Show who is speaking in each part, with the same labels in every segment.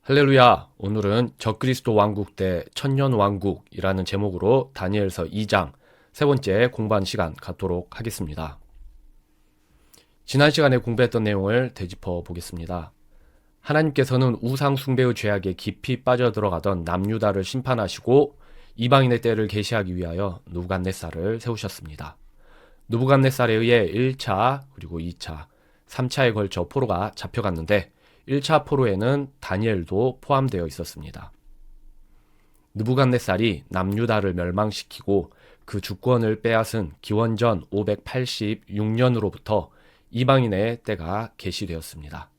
Speaker 1: 할렐루야! 오늘은 적그리스도 왕국 때 천년왕국이라는 제목으로 다니엘서 2장 세 번째 공부한 시간 갖도록 하겠습니다. 지난 시간에 공부했던 내용을 되짚어 보겠습니다. 하나님께서는 우상 숭배의 죄악에 깊이 빠져들어가던 남유다를 심판하시고 이방인의 때를 계시하기 위하여 느부갓네살을 세우셨습니다. 느부갓네살에 의해 1차 그리고 2차, 3차에 걸쳐 포로가 잡혀갔는데 1차 포로에는 다니엘도 포함되어 있었습니다. 느부갓네살이 남유다를 멸망시키고 그 주권을 빼앗은 기원전 586년으로부터 이방인의 때가 계시되었습니다.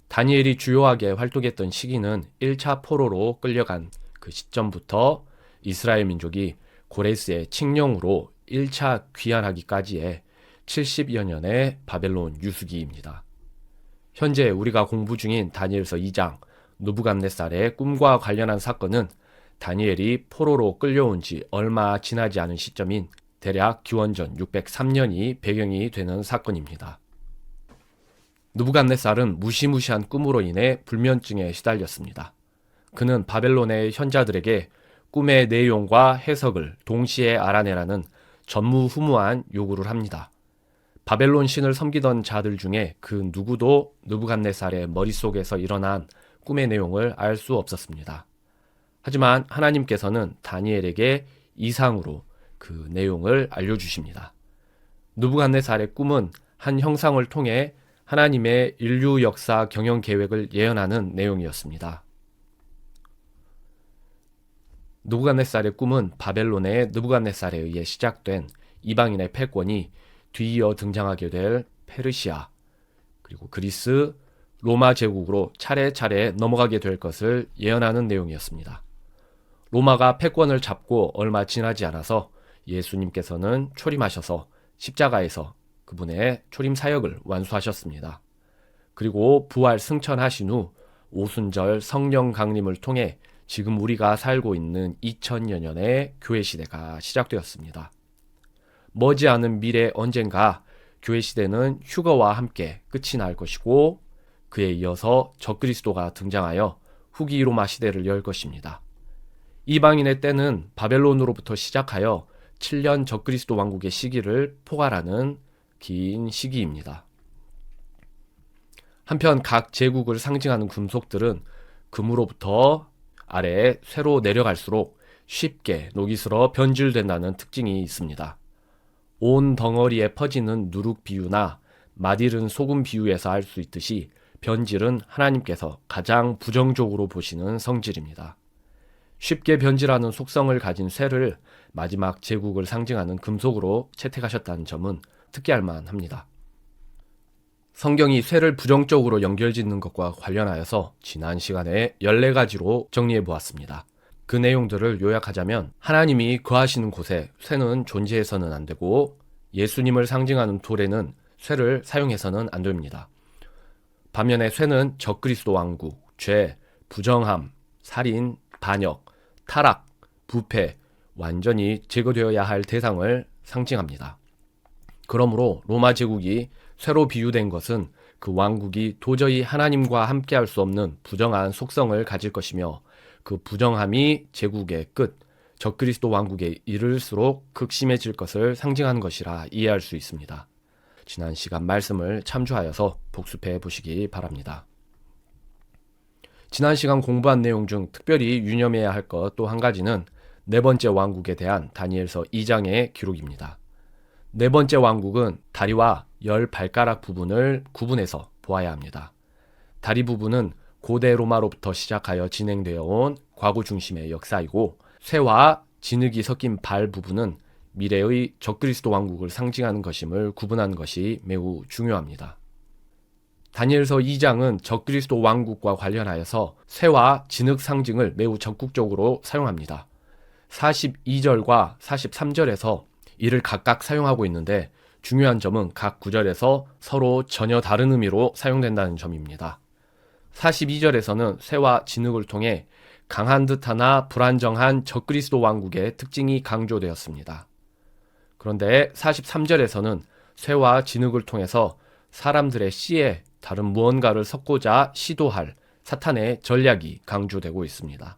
Speaker 1: 다니엘이 주요하게 활동했던 시기는 1차 포로로 끌려간 그 시점부터 이스라엘 민족이 고레스의 칙령으로 1차 귀환하기까지의 70여 년의 바벨론 유수기입니다. 현재 우리가 공부 중인 다니엘서 2장 느부갓네살의 꿈과 관련한 사건은 다니엘이 포로로 끌려온 지 얼마 지나지 않은 시점인 대략 기원전 603년이 배경이 되는 사건입니다. 느부갓네살은 무시무시한 꿈으로 인해 불면증에 시달렸습니다. 그는 바벨론의 현자들에게 꿈의 내용과 해석을 동시에 알아내라는 전무후무한 요구를 합니다. 바벨론 신을 섬기던 자들 중에 그 누구도 느부갓네살의 머릿속에서 일어난 꿈의 내용을 알 수 없었습니다. 하지만 하나님께서는 다니엘에게 이상으로 그 내용을 알려주십니다. 느부갓네살의 꿈은 한 형상을 통해 하나님의 인류 역사 경영 계획을 예언하는 내용이었습니다. 느부갓네살의 꿈은 바벨론의 느부갓네살에 의해 시작된 이방인의 패권이 뒤이어 등장하게 될 페르시아, 그리고 그리스, 로마 제국으로 차례차례 넘어가게 될 것을 예언하는 내용이었습니다. 로마가 패권을 잡고 얼마 지나지 않아서 예수님께서는 초림하셔서 십자가에서 그분의 초림 사역을 완수하셨습니다. 그리고 부활 승천하신 후 오순절 성령 강림을 통해 지금 우리가 살고 있는 2000여 년의 교회 시대가 시작되었습니다. 머지않은 미래 언젠가 교회 시대는 휴거와 함께 끝이 날 것이고 그에 이어서 적그리스도가 등장하여 후기 로마 시대를 열 것입니다. 이방인의 때는 바벨론으로부터 시작하여 7년 적그리스도 왕국의 시기를 포괄하는 긴 시기입니다. 한편 각 제국을 상징하는 금속들은 금으로부터 아래에 쇠로 내려갈수록 쉽게 녹이 슬어 변질된다는 특징이 있습니다. 온 덩어리에 퍼지는 누룩 비유나 맛이른 소금 비유에서 알 수 있듯이 변질은 하나님께서 가장 부정적으로 보시는 성질입니다. 쉽게 변질하는 속성을 가진 쇠를 마지막 제국을 상징하는 금속으로 채택하셨다는 점은 특이할 만합니다. 성경이 쇠를 부정적으로 연결짓는 것과 관련하여서 지난 시간에 14가지로 정리해 보았습니다. 그 내용들을 요약하자면 하나님이 거하시는 곳에 쇠는 존재해서는 안 되고 예수님을 상징하는 돌에는 쇠를 사용해서는 안 됩니다. 반면에 쇠는 적그리스도 왕국, 죄, 부정함, 살인, 반역, 타락, 부패, 완전히 제거되어야 할 대상을 상징합니다. 그러므로 로마 제국이 쇠로 비유된 것은 그 왕국이 도저히 하나님과 함께할 수 없는 부정한 속성을 가질 것이며 그 부정함이 제국의 끝, 적그리스도 왕국에 이를수록 극심해질 것을 상징하는 것이라 이해할 수 있습니다. 지난 시간 말씀을 참조하여서 복습해 보시기 바랍니다. 지난 시간 공부한 내용 중 특별히 유념해야 할 것 또 한 가지는 네 번째 왕국에 대한 다니엘서 2장의 기록입니다. 네 번째 왕국은 다리와 10발가락 부분을 구분해서 보아야 합니다. 다리 부분은 고대 로마로부터 시작하여 진행되어 온 과거 중심의 역사이고 쇠와 진흙이 섞인 발 부분은 미래의 적그리스도 왕국을 상징하는 것임을 구분하는 것이 매우 중요합니다. 다니엘서 2장은 적그리스도 왕국과 관련하여서 쇠와 진흙 상징을 매우 적극적으로 사용합니다. 42절과 43절에서 이를 각각 사용하고 있는데 중요한 점은 각 구절에서 서로 전혀 다른 의미로 사용된다는 점입니다. 42절에서는 쇠와 진흙을 통해 강한 듯하나 불안정한 적그리스도 왕국의 특징이 강조되었습니다. 그런데 43절에서는 쇠와 진흙을 통해서 사람들의 씨에 다른 무언가를 섞고자 시도할 사탄의 전략이 강조되고 있습니다.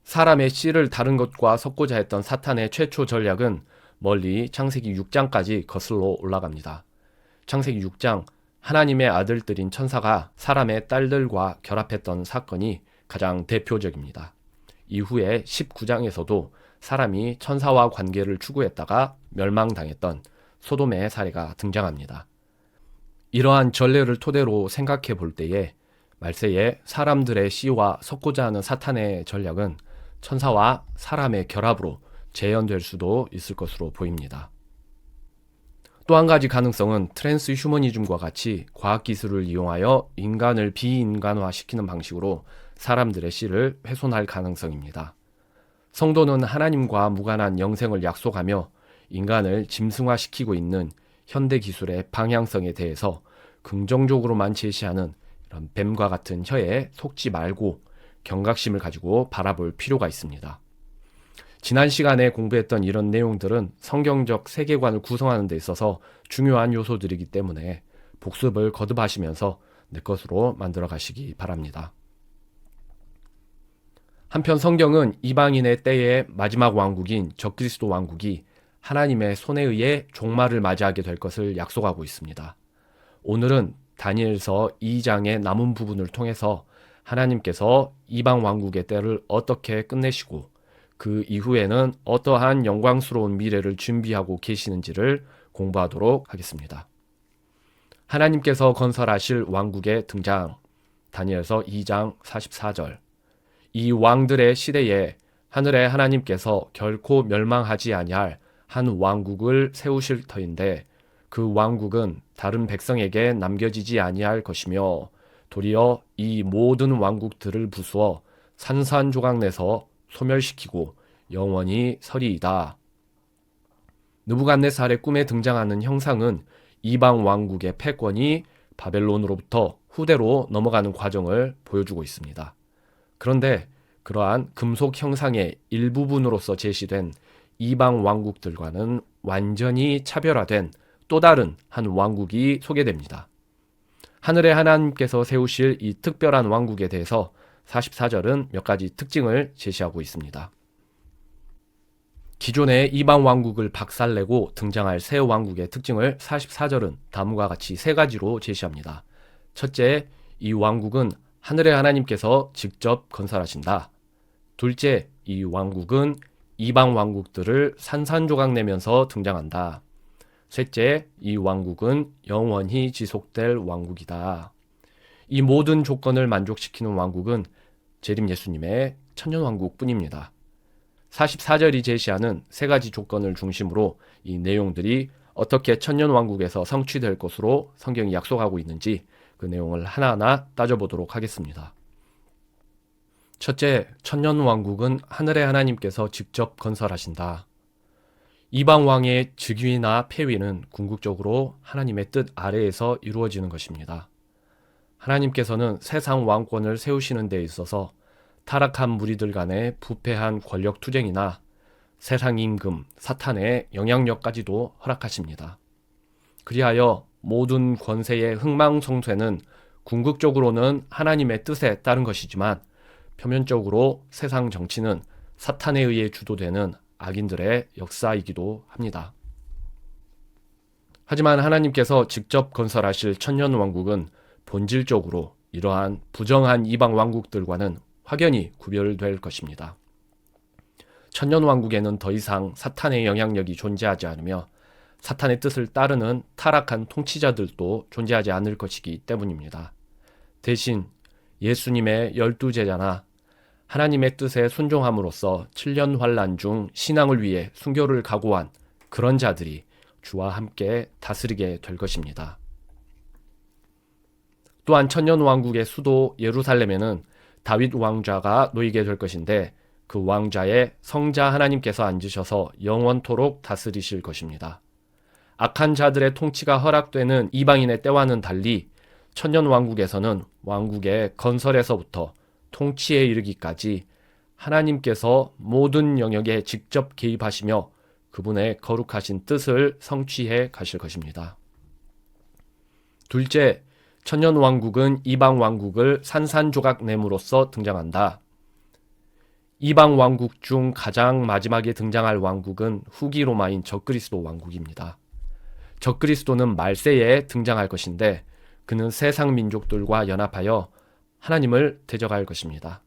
Speaker 1: 사람의 씨를 다른 것과 섞고자 했던 사탄의 최초 전략은 멀리 창세기 6장까지 거슬러 올라갑니다. 창세기 6장, 하나님의 아들들인 천사가 사람의 딸들과 결합했던 사건이 가장 대표적입니다. 이후에 19장에서도 사람이 천사와 관계를 추구했다가 멸망당했던 소돔의 사례가 등장합니다. 이러한 전례를 토대로 생각해 볼 때에 말세에 사람들의 씨와 섞고자 하는 사탄의 전략은 천사와 사람의 결합으로 재현될 수도 있을 것으로 보입니다. 또 한 가지 가능성은 트랜스 휴머니즘과 같이 과학기술을 이용하여 인간을 비인간화시키는 방식으로 사람들의 씨를 훼손할 가능성입니다. 성도는 하나님과 무관한 영생을 약속하며 인간을 짐승화시키고 있는 현대기술의 방향성에 대해서 긍정적으로만 제시하는 이런 뱀과 같은 혀에 속지 말고 경각심을 가지고 바라볼 필요가 있습니다. 지난 시간에 공부했던 이런 내용들은 성경적 세계관을 구성하는 데 있어서 중요한 요소들이기 때문에 복습을 거듭하시면서 내 것으로 만들어 가시기 바랍니다. 한편 성경은 이방인의 때의 마지막 왕국인 적그리스도 왕국이 하나님의 손에 의해 종말을 맞이하게 될 것을 약속하고 있습니다. 오늘은 다니엘서 2장의 남은 부분을 통해서 하나님께서 이방 왕국의 때를 어떻게 끝내시고 그 이후에는 어떠한 영광스러운 미래를 준비하고 계시는지를 공부하도록 하겠습니다. 하나님께서 건설하실 왕국의 등장, 다니엘서 2장 44절. 이 왕들의 시대에 하늘의 하나님께서 결코 멸망하지 아니할 한 왕국을 세우실 터인데 그 왕국은 다른 백성에게 남겨지지 아니할 것이며 도리어 이 모든 왕국들을 부수어 산산조각 내서 소멸시키고 영원히 서리이다. 느부갓네살의 꿈에 등장하는 형상은 이방 왕국의 패권이 바벨론으로부터 후대로 넘어가는 과정을 보여주고 있습니다. 그런데 그러한 금속 형상의 일부분으로서 제시된 이방 왕국들과는 완전히 차별화된 또 다른 한 왕국이 소개됩니다. 하늘의 하나님께서 세우실 이 특별한 왕국에 대해서 44절은 몇 가지 특징을 제시하고 있습니다. 기존의 이방 왕국을 박살내고 등장할 새 왕국의 특징을 44절은 다음과 같이 세 가지로 제시합니다. 첫째, 이 왕국은 하늘의 하나님께서 직접 건설하신다. 둘째, 이 왕국은 이방 왕국들을 산산조각 내면서 등장한다. 셋째, 이 왕국은 영원히 지속될 왕국이다. 이 모든 조건을 만족시키는 왕국은 재림 예수님의 천년왕국뿐입니다. 44절이 제시하는 세 가지 조건을 중심으로 이 내용들이 어떻게 천년왕국에서 성취될 것으로 성경이 약속하고 있는지 그 내용을 하나하나 따져보도록 하겠습니다. 첫째, 천년왕국은 하늘의 하나님께서 직접 건설하신다. 이방 왕의 즉위나 폐위는 궁극적으로 하나님의 뜻 아래에서 이루어지는 것입니다. 하나님께서는 세상 왕권을 세우시는 데 있어서 타락한 무리들 간의 부패한 권력 투쟁이나 세상 임금, 사탄의 영향력까지도 허락하십니다. 그리하여 모든 권세의 흥망성쇠는 궁극적으로는 하나님의 뜻에 따른 것이지만 표면적으로 세상 정치는 사탄에 의해 주도되는 악인들의 역사이기도 합니다. 하지만 하나님께서 직접 건설하실 천년왕국은 본질적으로 이러한 부정한 이방 왕국들과는 확연히 구별될 것입니다. 천년왕국에는 더 이상 사탄의 영향력이 존재하지 않으며 사탄의 뜻을 따르는 타락한 통치자들도 존재하지 않을 것이기 때문입니다. 대신 예수님의 12제자나 하나님의 뜻에 순종함으로써 7년 환난 중 신앙을 위해 순교를 각오한 그런 자들이 주와 함께 다스리게 될 것입니다. 또한 천년왕국의 수도 예루살렘에는 다윗 왕좌가 놓이게 될 것인데 그 왕좌에 성자 하나님께서 앉으셔서 영원토록 다스리실 것입니다. 악한 자들의 통치가 허락되는 이방인의 때와는 달리 천년왕국에서는 왕국의 건설에서부터 통치에 이르기까지 하나님께서 모든 영역에 직접 개입하시며 그분의 거룩하신 뜻을 성취해 가실 것입니다. 둘째, 천년왕국은 이방왕국을 산산조각 냄으로써 등장한다. 이방왕국 중 가장 마지막에 등장할 왕국은 후기 로마인 적그리스도 왕국입니다. 적그리스도는 말세에 등장할 것인데 그는 세상 민족들과 연합하여 하나님을 대적할 것입니다.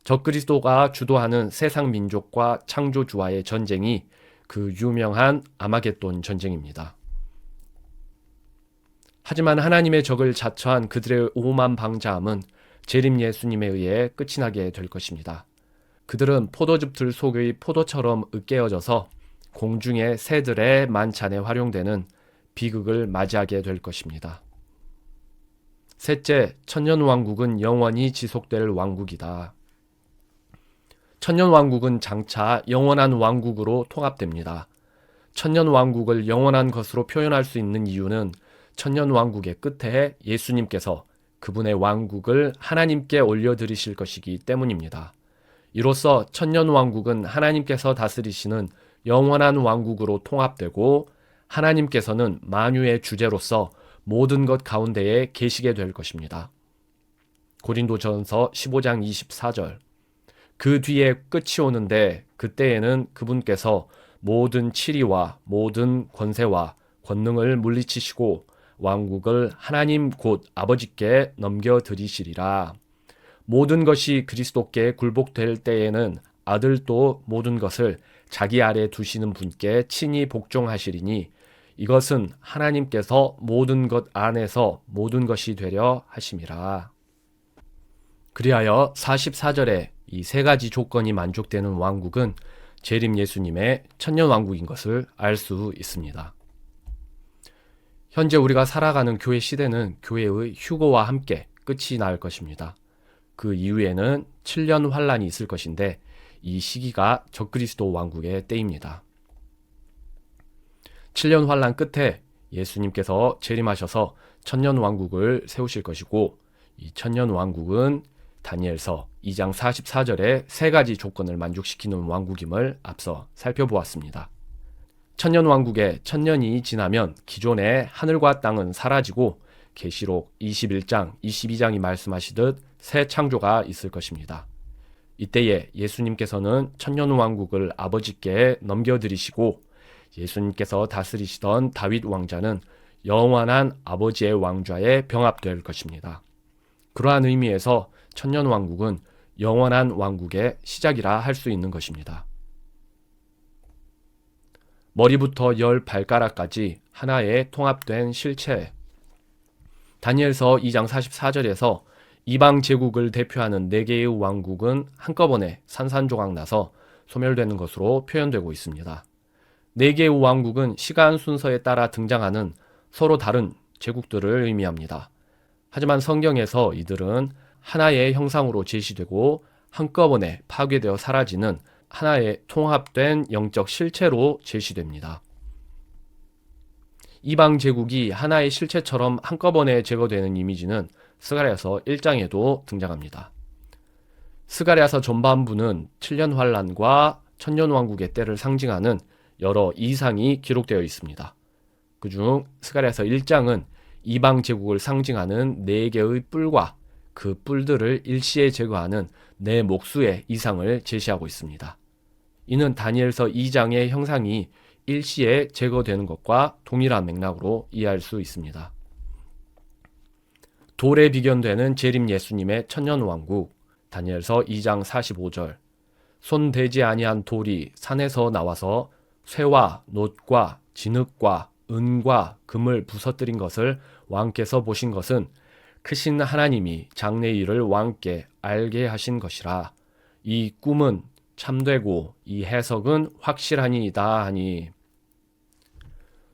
Speaker 1: 적그리스도가 주도하는 세상 민족과 창조주와의 전쟁이 그 유명한 아마겟돈 전쟁입니다. 하지만 하나님의 적을 자처한 그들의 오만 방자함은 재림 예수님에 의해 끝이 나게 될 것입니다. 그들은 포도즙들 속의 포도처럼 으깨어져서 공중의 새들의 만찬에 활용되는 비극을 맞이하게 될 것입니다. 셋째, 천년왕국은 영원히 지속될 왕국이다. 천년왕국은 장차 영원한 왕국으로 통합됩니다. 천년왕국을 영원한 것으로 표현할 수 있는 이유는 천년왕국의 끝에 예수님께서 그분의 왕국을 하나님께 올려드리실 것이기 때문입니다. 이로써 천년왕국은 하나님께서 다스리시는 영원한 왕국으로 통합되고 하나님께서는 만유의 주제로서 모든 것 가운데에 계시게 될 것입니다. 고린도전서 15장 24절. 그 뒤에 끝이 오는데 그때에는 그분께서 모든 치리와 모든 권세와 권능을 물리치시고 왕국을 하나님 곧 아버지께 넘겨드리시리라. 모든 것이 그리스도께 굴복될 때에는 아들도 모든 것을 자기 아래 두시는 분께 친히 복종하시리니 이것은 하나님께서 모든 것 안에서 모든 것이 되려 하심이라. 그리하여 44절에 이 세 가지 조건이 만족되는 왕국은 재림 예수님의 천년왕국인 것을 알 수 있습니다. 현재 우리가 살아가는 교회 시대는 교회의 휴거와 함께 끝이 날 것입니다. 그 이후에는 7년 환란이 있을 것인데 이 시기가 적그리스도 왕국의 때입니다. 7년 환란 끝에 예수님께서 재림하셔서 천년 왕국을 세우실 것이고 이 천년 왕국은 다니엘서 2장 44절에 세 가지 조건을 만족시키는 왕국임을 앞서 살펴보았습니다. 천년 왕국의 천년이 지나면 기존의 하늘과 땅은 사라지고 계시록 21장, 22장이 말씀하시듯 새 창조가 있을 것입니다. 이때에 예수님께서는 천년 왕국을 아버지께 넘겨드리시고 예수님께서 다스리시던 다윗 왕자는 영원한 아버지의 왕좌에 병합될 것입니다. 그러한 의미에서 천년 왕국은 영원한 왕국의 시작이라 할 수 있는 것입니다. 머리부터 열 발가락까지 하나의 통합된 실체. 다니엘서 2장 44절에서 이방 제국을 대표하는 4개의 왕국은 한꺼번에 산산조각 나서 소멸되는 것으로 표현되고 있습니다. 4개의 왕국은 시간 순서에 따라 등장하는 서로 다른 제국들을 의미합니다. 하지만 성경에서 이들은 하나의 형상으로 제시되고 한꺼번에 파괴되어 사라지는 하나의 통합된 영적 실체로 제시됩니다. 이방 제국이 하나의 실체처럼 한꺼번에 제거되는 이미지는 스가랴서 1장에도 등장합니다. 스가랴서 전반부는 7년 환란과 천년 왕국의 때를 상징하는 여러 이상이 기록되어 있습니다. 그중 스가랴서 1장은 이방 제국을 상징하는 4개의 뿔과 그 뿔들을 일시에 제거하는 4목수의 이상을 제시하고 있습니다. 이는 다니엘서 2장의 형상이 일시에 제거되는 것과 동일한 맥락으로 이해할 수 있습니다. 돌에 비견되는 재림 예수님의 천년왕국, 다니엘서 2장 45절. 손 대지 아니한 돌이 산에서 나와서 쇠와 놋과 진흙과 은과 금을 부서뜨린 것을 왕께서 보신 것은 크신 하나님이 장래 일을 왕께 알게 하신 것이라. 이 꿈은 참되고 이 해석은 확실하니이다 하니.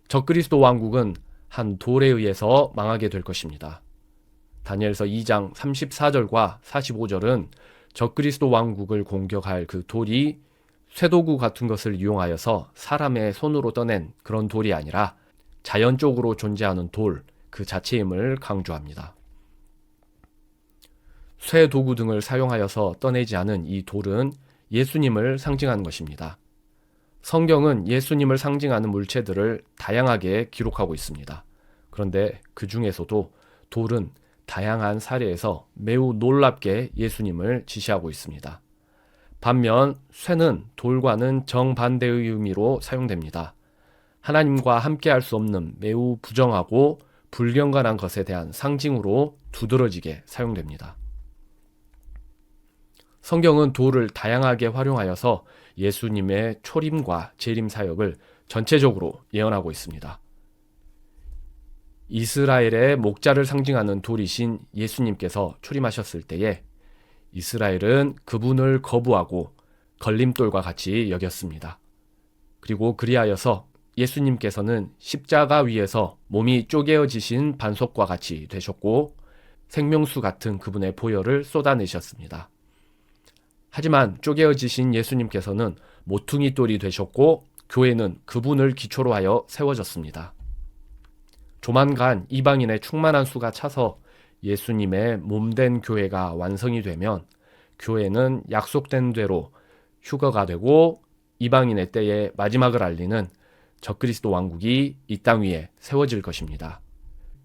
Speaker 1: 적그리스도 왕국은 한 돌에 의해서 망하게 될 것입니다. 다니엘서 2장 34절과 45절은 적그리스도 왕국을 공격할 그 돌이 쇠도구 같은 것을 이용하여서 사람의 손으로 떠낸 그런 돌이 아니라 자연적으로 존재하는 돌 그 자체임을 강조합니다. 쇠도구 등을 사용하여서 떠내지 않은 이 돌은 예수님을 상징하는 것입니다. 성경은 예수님을 상징하는 물체들을 다양하게 기록하고 있습니다. 그런데 그 중에서도 돌은 다양한 사례에서 매우 놀랍게 예수님을 지시하고 있습니다. 반면 쇠는 돌과는 정반대의 의미로 사용됩니다. 하나님과 함께할 수 없는 매우 부정하고 불경건한 것에 대한 상징으로 두드러지게 사용됩니다. 성경은 돌을 다양하게 활용하여서 예수님의 초림과 재림 사역을 전체적으로 예언하고 있습니다. 이스라엘의 목자를 상징하는 돌이신 예수님께서 초림하셨을 때에 이스라엘은 그분을 거부하고 걸림돌과 같이 여겼습니다. 그리고 그리하여서 예수님께서는 십자가 위에서 몸이 쪼개어지신 반석과 같이 되셨고 생명수 같은 그분의 보혈을 쏟아내셨습니다. 하지만 쪼개어지신 예수님께서는 모퉁이 돌이 되셨고 교회는 그분을 기초로 하여 세워졌습니다. 조만간 이방인의 충만한 수가 차서 예수님의 몸된 교회가 완성이 되면 교회는 약속된 대로 휴거가 되고 이방인의 때의 마지막을 알리는 적그리스도 왕국이 이 땅 위에 세워질 것입니다.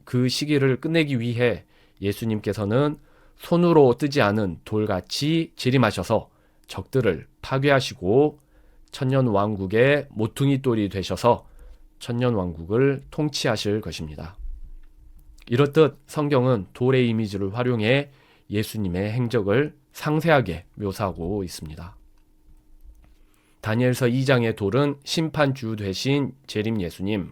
Speaker 1: 그 시기를 끝내기 위해 예수님께서는 손으로 뜨지 않은 돌같이 재림하셔서 적들을 파괴하시고 천년왕국의 모퉁이 돌이 되셔서 천년왕국을 통치하실 것입니다. 이렇듯 성경은 돌의 이미지를 활용해 예수님의 행적을 상세하게 묘사하고 있습니다. 다니엘서 2장의 돌은 심판주 되신 재림 예수님.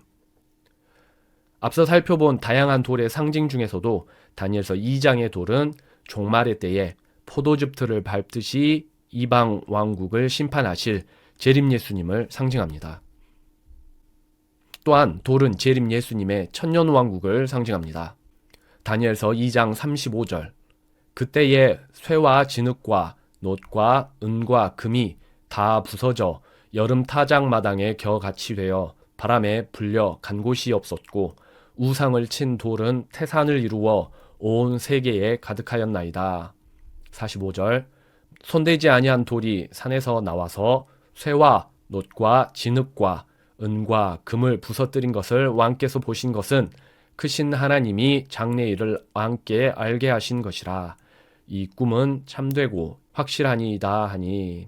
Speaker 1: 앞서 살펴본 다양한 돌의 상징 중에서도 다니엘서 2장의 돌은 종말의 때에 포도즙 틀을 밟듯이 이방 왕국을 심판하실 재림 예수님을 상징합니다. 또한 돌은 재림 예수님의 천년 왕국을 상징합니다. 다니엘서 2장 35절. 그때에 쇠와 진흙과 놋과 은과 금이 다 부서져 여름 타작마당에 겨같이 되어 바람에 불려 간 곳이 없었고 우상을 친 돌은 태산을 이루어 온 세계에 가득하였나이다. 45절. 손대지 아니한 돌이 산에서 나와서 쇠와 놋과 진흙과 은과 금을 부서뜨린 것을 왕께서 보신 것은 크신 하나님이 장래일을 왕께 알게 하신 것이라. 이 꿈은 참되고 확실하니이다 하니.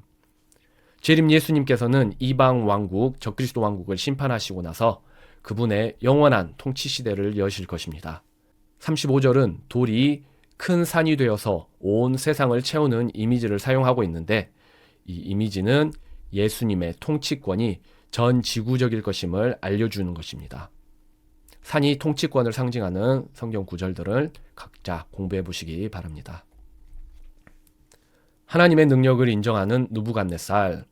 Speaker 1: 재림 예수님께서는 이방 왕국 적그리스도 왕국을 심판하시고 나서 그분의 영원한 통치 시대를 여실 것입니다. 35절은 돌이 큰 산이 되어서 온 세상을 채우는 이미지를 사용하고 있는데 이 이미지는 예수님의 통치권이 전 지구적일 것임을 알려주는 것입니다. 산이 통치권을 상징하는 성경 구절들을 각자 공부해 보시기 바랍니다. 하나님의 능력을 인정하는 느부갓네살.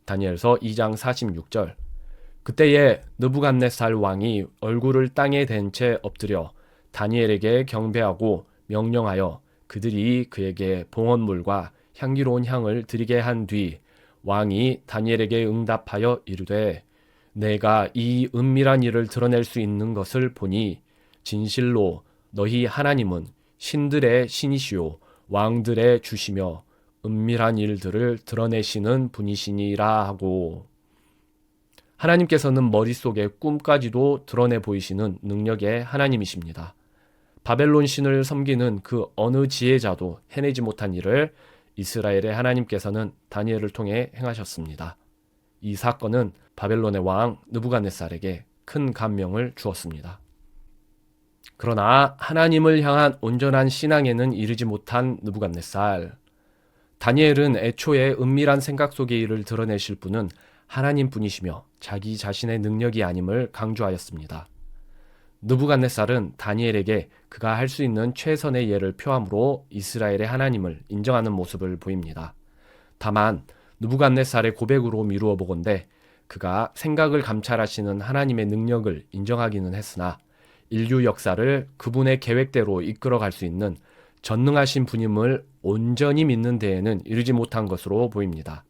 Speaker 1: 다니엘서 2장 46절. 그때에 느부갓네살 왕이 얼굴을 땅에 댄 채 엎드려 다니엘에게 경배하고 명령하여 그들이 그에게 봉헌물과 향기로운 향을 드리게 한 뒤 왕이 다니엘에게 응답하여 이르되 내가 이 은밀한 일을 드러낼 수 있는 것을 보니 진실로 너희 하나님은 신들의 신이시요 왕들의 주시며 은밀한 일들을 드러내시는 분이시니라 하고. 하나님께서는 머릿속의 꿈까지도 드러내 보이시는 능력의 하나님이십니다. 바벨론 신을 섬기는 그 어느 지혜자도 해내지 못한 일을 이스라엘의 하나님께서는 다니엘을 통해 행하셨습니다. 이 사건은 바벨론의 왕 느부갓네살에게 큰 감명을 주었습니다. 그러나 하나님을 향한 온전한 신앙에는 이르지 못한 느부갓네살. 다니엘은 애초에 은밀한 생각 속의 일을 드러내실 분은 하나님뿐이시며 자기 자신의 능력이 아님을 강조하였습니다. 느부갓네살은 다니엘에게 그가 할 수 있는 최선의 예를 표함으로 이스라엘의 하나님을 인정하는 모습을 보입니다. 다만 느부갓네살의 고백으로 미루어 보건대 그가 생각을 감찰하시는 하나님의 능력을 인정하기는 했으나 인류 역사를 그분의 계획대로 이끌어갈 수 있는 전능하신 분임을 온전히 믿는 데에는 이르지 못한 것으로 보입니다.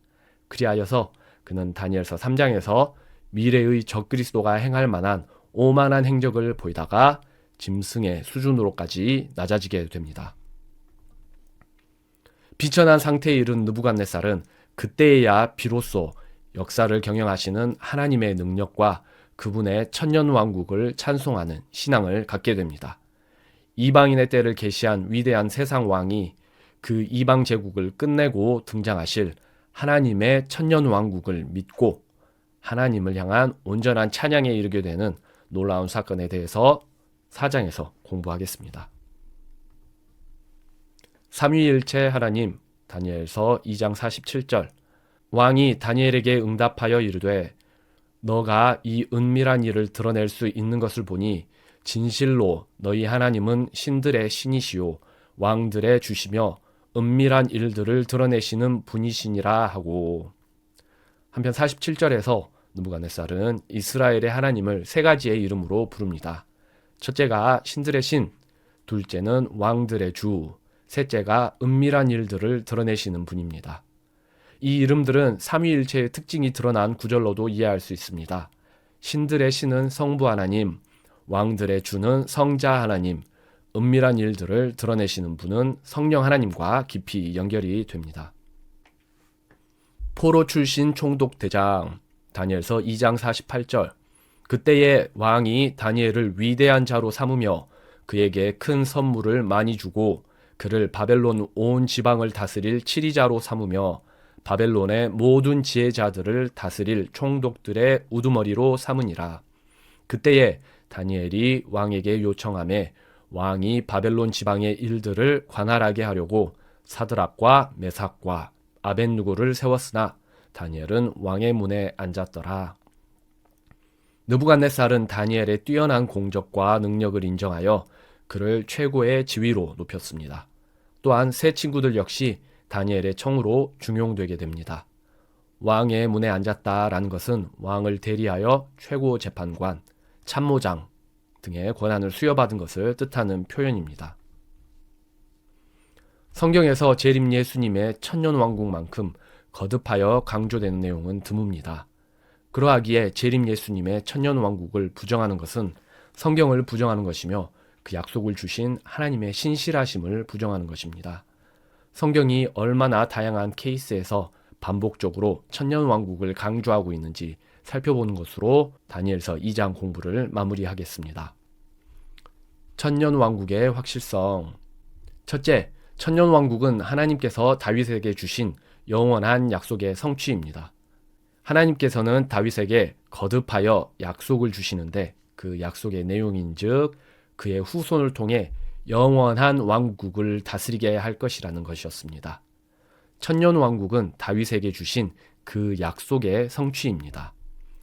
Speaker 1: 그리하여서 그는 다니엘서 3장에서 미래의 적그리스도가 행할 만한 오만한 행적을 보이다가 짐승의 수준으로까지 낮아지게 됩니다. 비천한 상태에 이른 느부갓네살은 그때에야 비로소 역사를 경영하시는 하나님의 능력과 그분의 천년왕국을 찬송하는 신앙을 갖게 됩니다. 이방인의 때를 계시한 위대한 세상 왕이 그 이방 제국을 끝내고 등장하실 하나님의 천년 왕국을 믿고 하나님을 향한 온전한 찬양에 이르게 되는 놀라운 사건에 대해서 4장에서 공부하겠습니다. 삼위일체 하나님, 다니엘서 2장 47절. 왕이 다니엘에게 응답하여 이르되 너가 이 은밀한 일을 드러낼 수 있는 것을 보니 진실로 너희 하나님은 신들의 신이시요 왕들의 주시며 은밀한 일들을 드러내시는 분이시니라 하고. 한편 47절에서 느부갓네살은 이스라엘의 하나님을 세 가지의 이름으로 부릅니다. 첫째가 신들의 신, 둘째는 왕들의 주, 셋째가 은밀한 일들을 드러내시는 분입니다. 이 이름들은 삼위일체의 특징이 드러난 구절로도 이해할 수 있습니다. 신들의 신은 성부 하나님, 왕들의 주는 성자 하나님, 은밀한 일들을 드러내시는 분은 성령 하나님과 깊이 연결이 됩니다. 포로 출신 총독대장, 다니엘서 2장 48절. 그때에 왕이 다니엘을 위대한 자로 삼으며 그에게 큰 선물을 많이 주고 그를 바벨론 온 지방을 다스릴 치리자로 삼으며 바벨론의 모든 지혜자들을 다스릴 총독들의 우두머리로 삼으니라. 그때에 다니엘이 왕에게 요청하매 왕이 바벨론 지방의 일들을 관할하게 하려고 사드락과 메삭과 아벳누고를 세웠으나 다니엘은 왕의 문에 앉았더라. 느부갓네살은 다니엘의 뛰어난 공적과 능력을 인정하여 그를 최고의 지위로 높였습니다. 또한 세 친구들 역시 다니엘의 청으로 중용되게 됩니다. 왕의 문에 앉았다라는 것은 왕을 대리하여 최고 재판관, 참모장 등의 권한을 수여받은 것을 뜻하는 표현입니다. 성경에서 재림 예수님의 천년왕국만큼 거듭하여 강조되는 내용은 드뭅니다. 그러하기에 재림 예수님의 천년왕국을 부정하는 것은 성경을 부정하는 것이며 그 약속을 주신 하나님의 신실하심을 부정하는 것입니다. 성경이 얼마나 다양한 케이스에서 반복적으로 천년왕국을 강조하고 있는지 살펴보는 것으로 다니엘서 2장 공부를 마무리하겠습니다. 천년왕국의 확실성. 첫째, 천년왕국은 하나님께서 다윗에게 주신 영원한 약속의 성취입니다. 하나님께서는 다윗에게 거듭하여 약속을 주시는데 그 약속의 내용인즉 그의 후손을 통해 영원한 왕국을 다스리게 할 것이라는 것이었습니다. 천년왕국은 다윗에게 주신 그 약속의 성취입니다.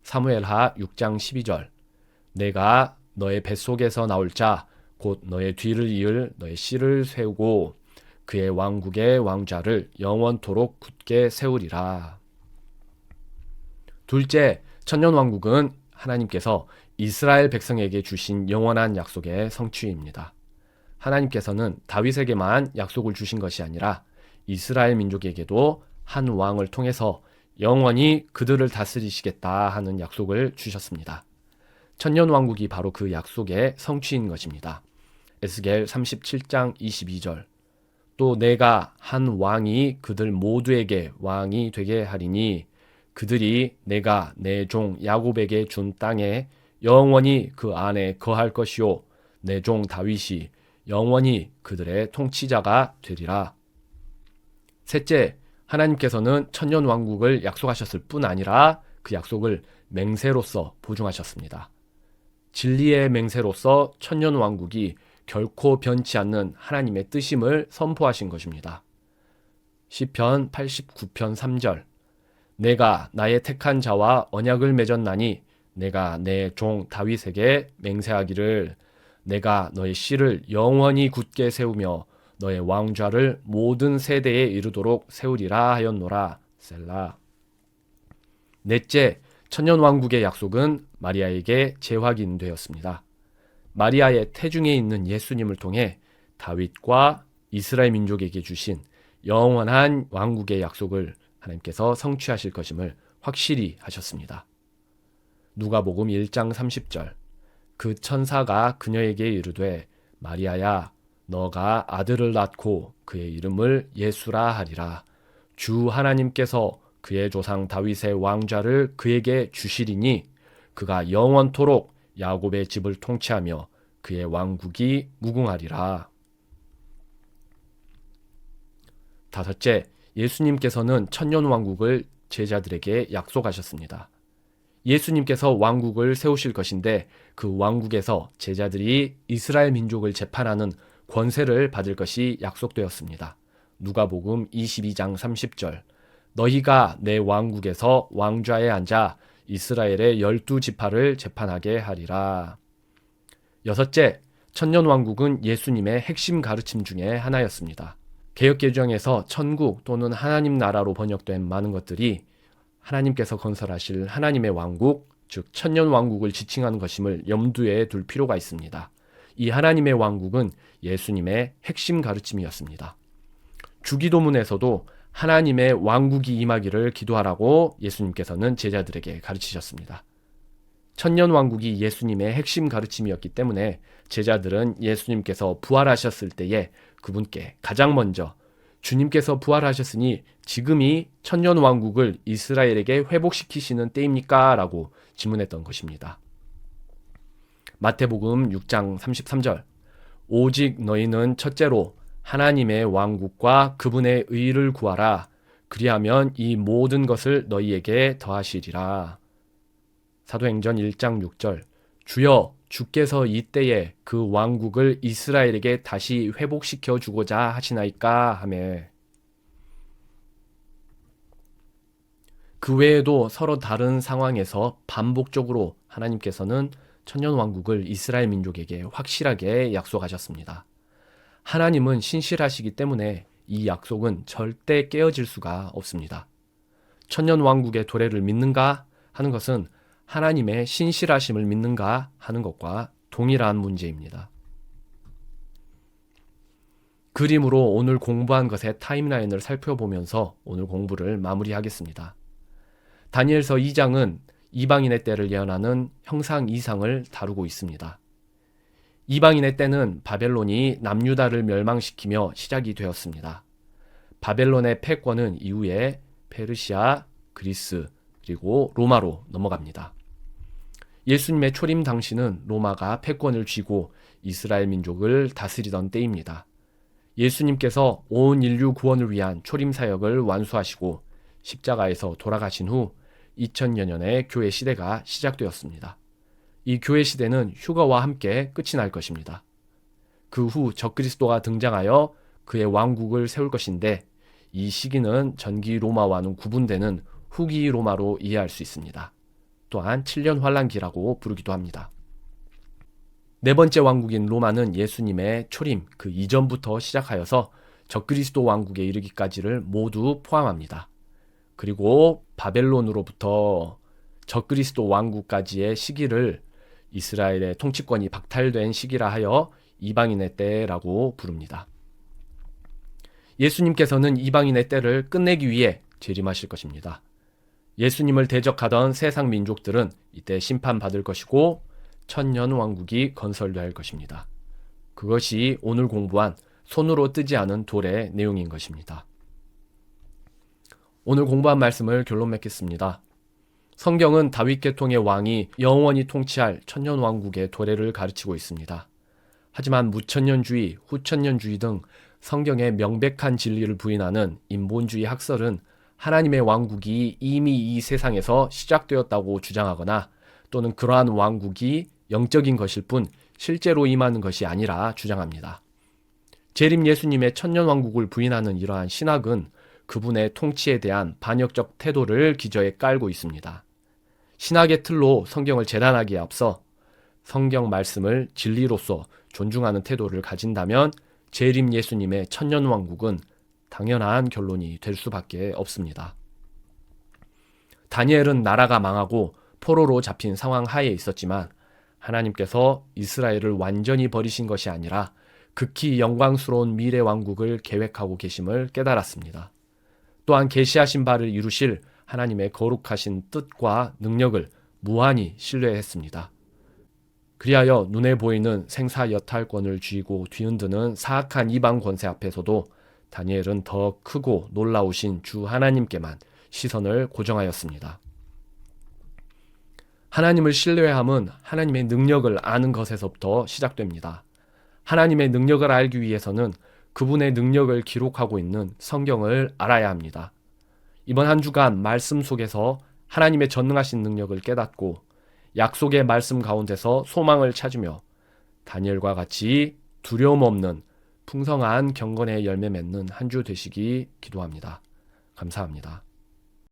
Speaker 1: 사무엘하 6장 12절. 내가 너의 뱃속에서 나올 자 곧 너의 뒤를 이을 너의 씨를 세우고 그의 왕국의 왕좌를 영원토록 굳게 세우리라. 둘째, 천년왕국은 하나님께서 이스라엘 백성에게 주신 영원한 약속의 성취입니다. 하나님께서는 다윗에게만 약속을 주신 것이 아니라 이스라엘 민족에게도 한 왕을 통해서 영원히 그들을 다스리시겠다 하는 약속을 주셨습니다. 천년왕국이 바로 그 약속의 성취인 것입니다. 에스겔 37장 22절. 또 내가 한 왕이 그들 모두에게 왕이 되게 하리니 그들이 내가 내 종 야곱에게 준 땅에 영원히 그 안에 거할 것이요 내 종 다윗이 영원히 그들의 통치자가 되리라. 셋째, 하나님께서는 천년왕국을 약속하셨을 뿐 아니라 그 약속을 맹세로서 보증하셨습니다. 진리의 맹세로서 천년왕국이 결코 변치 않는 하나님의 뜻임을 선포하신 것입니다. 시편 89편 3절. 내가 나의 택한 자와 언약을 맺었나니 내가 내 종 다윗에게 맹세하기를 내가 너의 씨를 영원히 굳게 세우며 너의 왕좌를 모든 세대에 이르도록 세우리라 하였노라. 셀라. 넷째, 천년왕국의 약속은 마리아에게 재확인되었습니다. 마리아의 태중에 있는 예수님을 통해 다윗과 이스라엘 민족에게 주신 영원한 왕국의 약속을 하나님께서 성취하실 것임을 확실히 하셨습니다. 누가복음 1장 30절. 그 천사가 그녀에게 이르되 마리아야 너가 아들을 낳고 그의 이름을 예수라 하리라. 주 하나님께서 그의 조상 다윗의 왕좌를 그에게 주시리니 그가 영원토록 야곱의 집을 통치하며 그의 왕국이 무궁하리라. 다섯째, 예수님께서는 천년왕국을 제자들에게 약속하셨습니다. 예수님께서 왕국을 세우실 것인데 그 왕국에서 제자들이 이스라엘 민족을 재판하는 권세를 받을 것이 약속되었습니다. 누가복음 22장 30절. 너희가 내 왕국에서 왕좌에 앉아 이스라엘의 12지파를 재판하게 하리라. 여섯째, 천년왕국은 예수님의 핵심 가르침 중에 하나였습니다. 개역개정에서 천국 또는 하나님 나라로 번역된 많은 것들이 하나님께서 건설하실 하나님의 왕국, 즉 천년왕국을 지칭하는 것임을 염두에 둘 필요가 있습니다. 이 하나님의 왕국은 예수님의 핵심 가르침이었습니다. 주기도문에서도 하나님의 왕국이 임하기를 기도하라고 예수님께서는 제자들에게 가르치셨습니다. 천년왕국이 예수님의 핵심 가르침이었기 때문에 제자들은 예수님께서 부활하셨을 때에 그분께 가장 먼저 주님께서 부활하셨으니 지금이 천년왕국을 이스라엘에게 회복시키시는 때입니까? 라고 질문했던 것입니다. 마태복음 6장 33절. 오직 너희는 첫째로 하나님의 왕국과 그분의 의를 구하라. 그리하면 이 모든 것을 너희에게 더하시리라. 사도행전 1장 6절. 주여, 주께서 이때에 그 왕국을 이스라엘에게 다시 회복시켜 주고자 하시나이까 하며. 그 외에도 서로 다른 상황에서 반복적으로 하나님께서는 천년왕국을 이스라엘 민족에게 확실하게 약속하셨습니다. 하나님은 신실하시기 때문에 이 약속은 절대 깨어질 수가 없습니다. 천년왕국의 도래를 믿는가 하는 것은 하나님의 신실하심을 믿는가 하는 것과 동일한 문제입니다. 그림으로 오늘 공부한 것의 타임라인을 살펴보면서 오늘 공부를 마무리하겠습니다. 다니엘서 2장은 이방인의 때를 예언하는 형상 이상을 다루고 있습니다. 이방인의 때는 바벨론이 남유다를 멸망시키며 시작이 되었습니다. 바벨론의 패권은 이후에 페르시아, 그리스, 그리고 로마로 넘어갑니다. 예수님의 초림 당시는 로마가 패권을 쥐고 이스라엘 민족을 다스리던 때입니다. 예수님께서 온 인류 구원을 위한 초림 사역을 완수하시고 십자가에서 돌아가신 후 2000여 년의 교회 시대가 시작되었습니다. 이 교회 시대는 휴거와 함께 끝이 날 것입니다. 그 후 적그리스도가 등장하여 그의 왕국을 세울 것인데 이 시기는 전기 로마와는 구분되는 후기 로마로 이해할 수 있습니다. 또한 7년 환란기라고 부르기도 합니다. 네 번째 왕국인 로마는 예수님의 초림 그 이전부터 시작하여서 적그리스도 왕국에 이르기까지를 모두 포함합니다. 그리고 바벨론으로부터 적그리스도 왕국까지의 시기를 이스라엘의 통치권이 박탈된 시기라 하여 이방인의 때라고 부릅니다. 예수님께서는 이방인의 때를 끝내기 위해 재림하실 것입니다. 예수님을 대적하던 세상 민족들은 이때 심판받을 것이고 천년 왕국이 건설될 것입니다. 그것이 오늘 공부한 손으로 뜨지 않은 돌의 내용인 것입니다. 오늘 공부한 말씀을 결론 맺겠습니다. 성경은 다윗 계통의 왕이 영원히 통치할 천년 왕국의 도래를 가르치고 있습니다. 하지만 무천년주의, 후천년주의 등 성경의 명백한 진리를 부인하는 인본주의 학설은 하나님의 왕국이 이미 이 세상에서 시작되었다고 주장하거나 또는 그러한 왕국이 영적인 것일 뿐 실제로 임하는 것이 아니라 주장합니다. 재림 예수님의 천년왕국을 부인하는 이러한 신학은 그분의 통치에 대한 반역적 태도를 기저에 깔고 있습니다. 신학의 틀로 성경을 재단하기에 앞서 성경 말씀을 진리로서 존중하는 태도를 가진다면 재림 예수님의 천년왕국은 당연한 결론이 될 수밖에 없습니다. 다니엘은 나라가 망하고 포로로 잡힌 상황 하에 있었지만 하나님께서 이스라엘을 완전히 버리신 것이 아니라 극히 영광스러운 미래 왕국을 계획하고 계심을 깨달았습니다. 또한 계시하신 바를 이루실 하나님의 거룩하신 뜻과 능력을 무한히 신뢰했습니다. 그리하여 눈에 보이는 생사여탈권을 쥐고 뒤흔드는 사악한 이방 권세 앞에서도 다니엘은 더 크고 놀라우신 주 하나님께만 시선을 고정하였습니다. 하나님을 신뢰함은 하나님의 능력을 아는 것에서부터 시작됩니다. 하나님의 능력을 알기 위해서는 그분의 능력을 기록하고 있는 성경을 알아야 합니다. 이번 한 주간 말씀 속에서 하나님의 전능하신 능력을 깨닫고 약속의 말씀 가운데서 소망을 찾으며 다니엘과 같이 두려움 없는 풍성한 경건의 열매 맺는 한 주 되시기 기도합니다. 감사합니다.